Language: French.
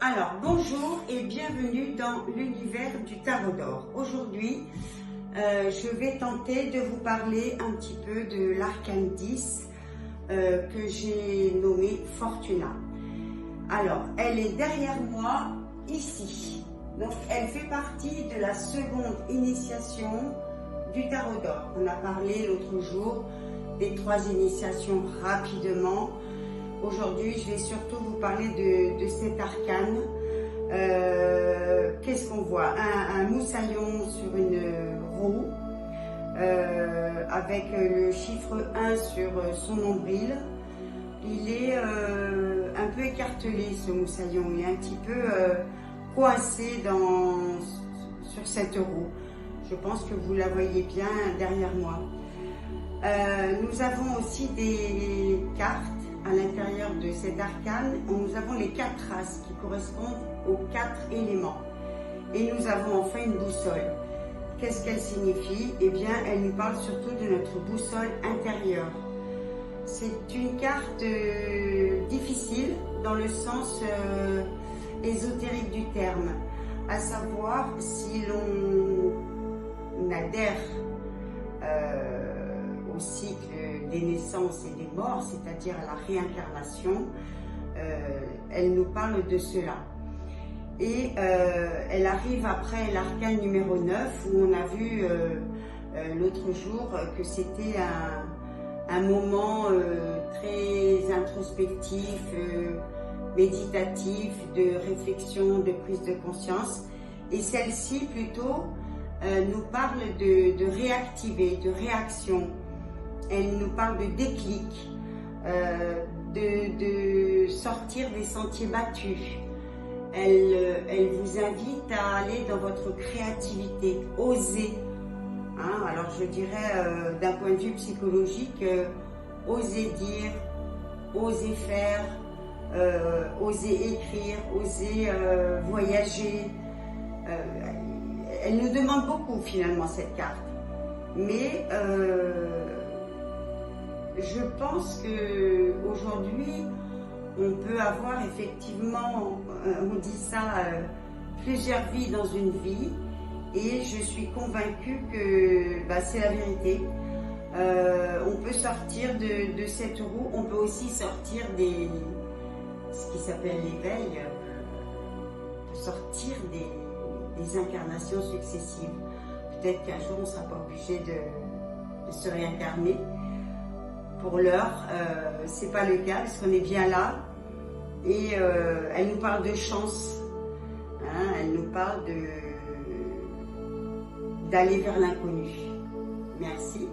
Alors, bonjour et bienvenue dans l'univers du tarot d'or. Aujourd'hui, je vais tenter de vous parler un petit peu de l'arcane 10 que j'ai nommé Fortuna. Alors, elle est derrière moi, ici. Donc, elle fait partie de la seconde initiation du tarot d'or. On a parlé l'autre jour des 3 initiations rapidement. Aujourd'hui, je vais surtout vous parler de cet arcane. Qu'est-ce qu'on voit? Un moussaillon sur une roue avec le chiffre 1 sur son nombril. Il est un peu écartelé, ce moussaillon. Il est un petit peu coincé sur cette roue. Je pense que vous la voyez bien derrière moi. Nous avons aussi des cartes à l'intérieur de cet arcane. Nous avons les 4 races qui correspondent aux 4 éléments. Et nous avons enfin une boussole. Qu'est-ce qu'elle signifie? Eh bien, elle nous parle surtout de notre boussole intérieure. C'est une carte difficile dans le sens ésotérique du terme, à savoir si l'on adhère au cycle des naissances et des morts, c'est-à-dire à la réincarnation. Elle nous parle de cela. Et elle arrive après l'arcane numéro 9, où on a vu l'autre jour que c'était un moment très introspectif, méditatif, de réflexion, de prise de conscience. Et celle-ci plutôt nous parle de réactiver, de réaction. Elle nous parle de déclic, de sortir des sentiers battus. Elle vous invite à aller dans votre créativité, oser. Hein, alors je dirais d'un point de vue psychologique, oser dire, oser faire, oser écrire, oser voyager. Elle nous demande beaucoup finalement cette carte. Mais je pense que aujourd'hui, on peut avoir effectivement, on dit ça, plusieurs vies dans une vie, et je suis convaincue que c'est la vérité. On peut sortir de cette roue, on peut aussi sortir ce qui s'appelle l'éveil, sortir des incarnations successives. Peut-être qu'un jour on ne sera pas obligé de se réincarner. Pour l'heure, c'est pas le cas parce qu'on est bien là. Et elle nous parle de chance, hein, elle nous parle d'aller vers l'inconnu. Merci.